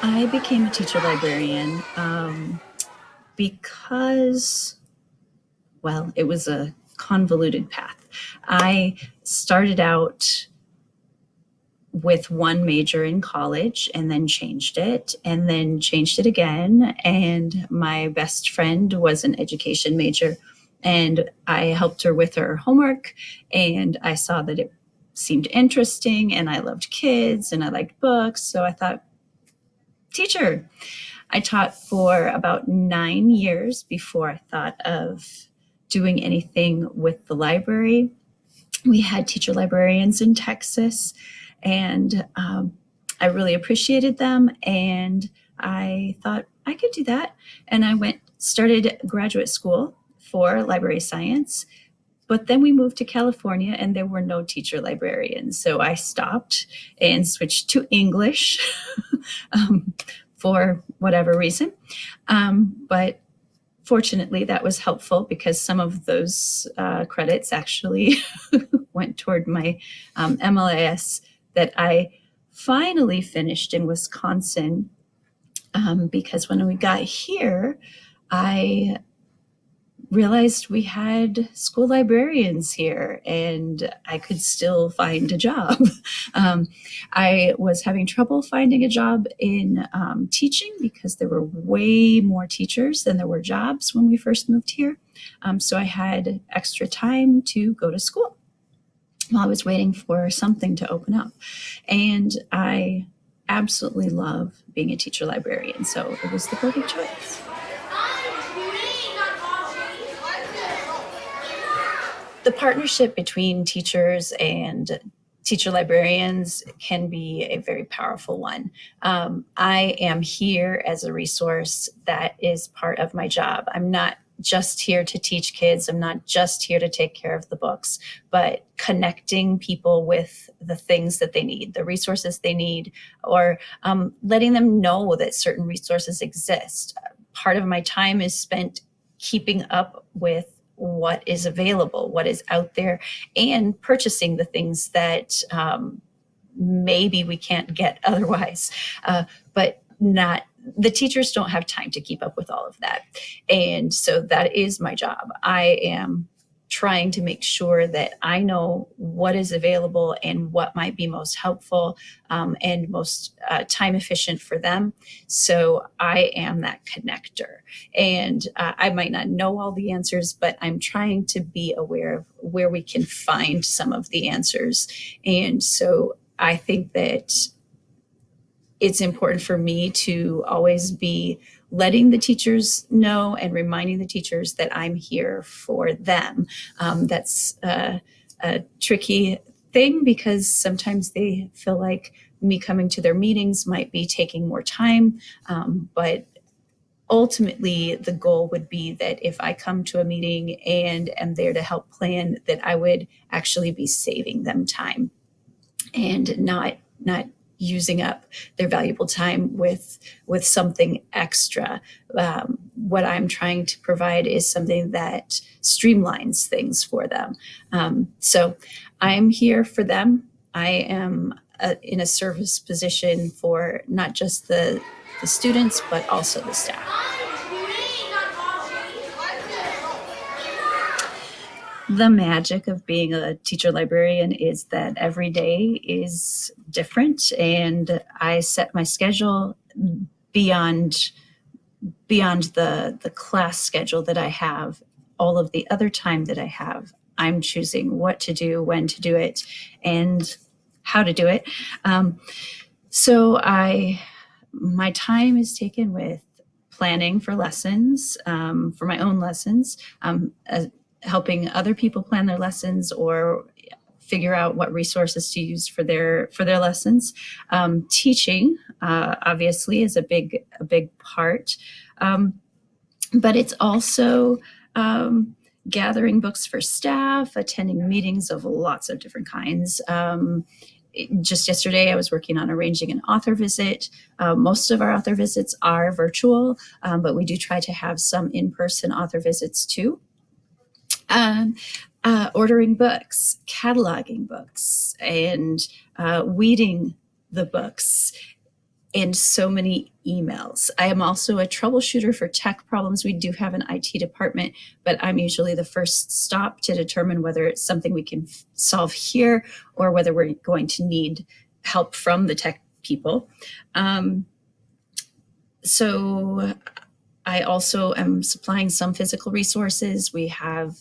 I became a teacher librarian because, well, it was a convoluted path. I started out with one major in college and then changed it and then changed it again. And my best friend was an education major, and I helped her with her homework, and I saw that it seemed interesting, and I loved kids and I liked books. So I thought, teacher. I taught for about 9 years before I thought of doing anything with the library. We had teacher librarians in Texas, and I really appreciated them. And I thought I could do that. And I started graduate school for library science. But then we moved to California and there were no teacher librarians. So I stopped and switched to English um, for whatever reason. But fortunately, that was helpful because some of those credits actually went toward my MLIS that I finally finished in Wisconsin. Because when we got here, I realized we had school librarians here and I could still find a job. I was having trouble finding a job in teaching because there were way more teachers than there were jobs when we first moved here. So I had extra time to go to school while I was waiting for something to open up. And I absolutely love being a teacher librarian, so it was the perfect choice. The partnership between teachers and teacher librarians can be a very powerful one. I am here as a resource that is part of my job. I'm not just here to teach kids. I'm not just here to take care of the books, but connecting people with the things that they need, the resources they need, or letting them know that certain resources exist. Part of my time is spent keeping up with what is available, what is out there, and purchasing the things that maybe we can't get otherwise. But not the teachers don't have time to keep up with all of that. And so that is my job. I am trying to make sure that I know what is available and what might be most helpful and most time efficient for them. So I am that connector. And I might not know all the answers, but I'm trying to be aware of where we can find some of the answers. And so I think that it's important for me to always be letting the teachers know and reminding the teachers that I'm here for them. That's a tricky thing because sometimes they feel like me coming to their meetings might be taking more time, but ultimately the goal would be that if I come to a meeting and am there to help plan, that I would actually be saving them time and not using up their valuable time with something extra. What I'm trying to provide is something that streamlines things for them. So I'm here for them. I am in a service position for not just the students, but also the staff. The magic of being a teacher librarian is that every day is different, and I set my schedule beyond the class schedule that I have. All of the other time that I have, I'm choosing what to do, when to do it, and how to do it. So my time is taken with planning for lessons, for my own lessons, helping other people plan their lessons or figure out what resources to use for their lessons. Teaching, obviously, is a big part, but it's also gathering books for staff, attending meetings of lots of different kinds. Just yesterday, I was working on arranging an author visit. Most of our author visits are virtual, but we do try to have some in-person author visits too. Ordering books, cataloging books, and weeding the books. and so many emails. I am also a troubleshooter for tech problems. We do have an IT department, but I'm usually the first stop to determine whether it's something we can solve here or whether we're going to need help from the tech people. So I also am supplying some physical resources. We have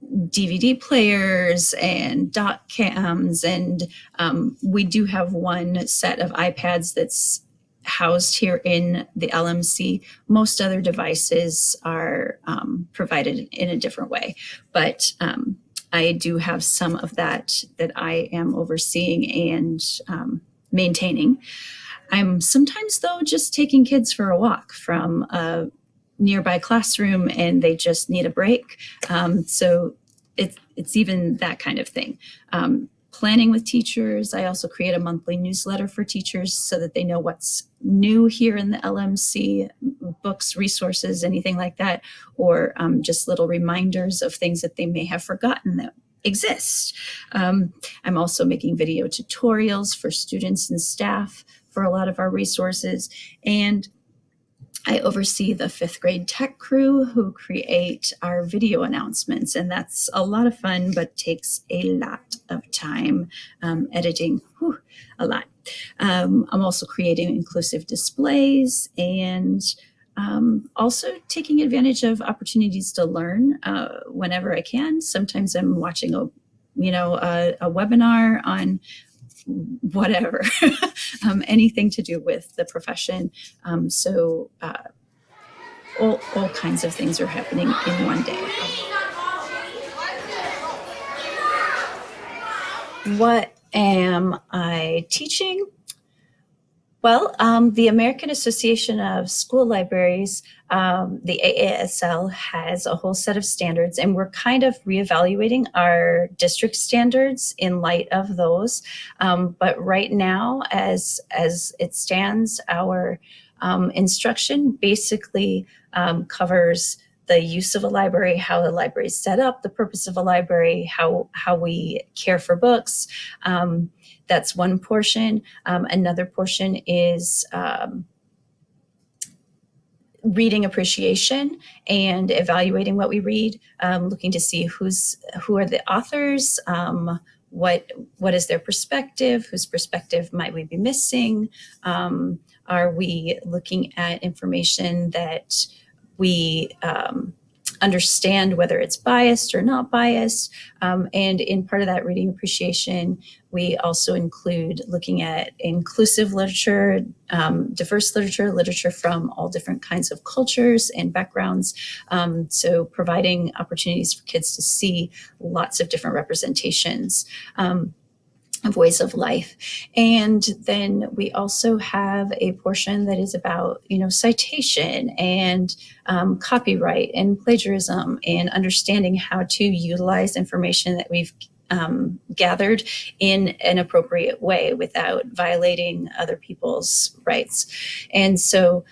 DVD players and dot cams, and we do have one set of iPads that's housed here in the LMC. Most other devices are provided in a different way, but I do have some of that I am overseeing and maintaining. I'm sometimes, though, just taking kids for a walk from a nearby classroom and they just need a break. So it's even that kind of thing. Planning with teachers. I also create a monthly newsletter for teachers so that they know what's new here in the LMC, books, resources, anything like that, or just little reminders of things that they may have forgotten that exist. I'm also making video tutorials for students and staff for a lot of our resources. And I oversee the 5th grade tech crew who create our video announcements, and that's a lot of fun, but takes a lot of time editing, a lot. I'm also creating inclusive displays and also taking advantage of opportunities to learn whenever I can. Sometimes I'm watching a webinar on whatever, anything to do with the profession. So all kinds of things are happening in one day. What am I teaching? Well, the American Association of School Libraries, the AASL, has a whole set of standards, and we're kind of reevaluating our district standards in light of those. But right now, as it stands, our instruction basically covers the use of a library, how the library is set up, the purpose of a library, how we care for books. That's one portion. Another portion is reading appreciation and evaluating what we read, looking to see who are the authors, what is their perspective, whose perspective might we be missing, are we looking at information that we understand whether it's biased or not biased. And in part of that reading appreciation, we also include looking at inclusive literature, diverse literature from all different kinds of cultures and backgrounds. So providing opportunities for kids to see lots of different representations of ways of life. And then we also have a portion that is about, citation and copyright and plagiarism and understanding how to utilize information that we've gathered in an appropriate way without violating other people's rights. And so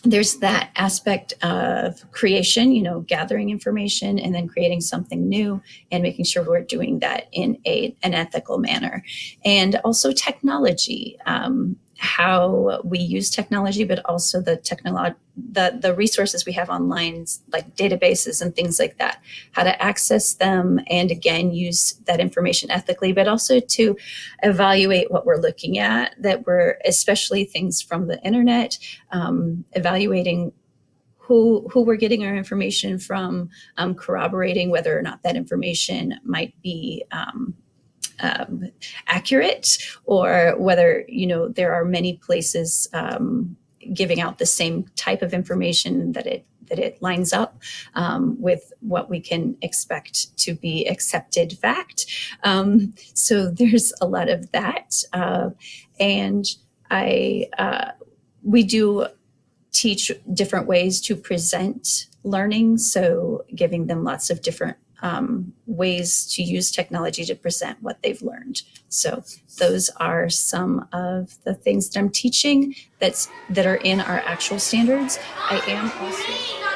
there's that aspect of creation, gathering information and then creating something new and making sure we're doing that in an ethical manner. And also technology, how we use technology, but also the resources we have online, like databases and things like that, how to access them and again, use that information ethically, but also to evaluate what we're looking at, especially things from the internet, evaluating who we're getting our information from, corroborating whether or not that information might be accurate, or whether there are many places giving out the same type of information that it lines up with what we can expect to be accepted fact. So there's a lot of that, and we do teach different ways to present learning, so giving them lots of different ways to use technology to present what they've learned. So those are some of the things that I'm teaching that are in our actual standards. I am also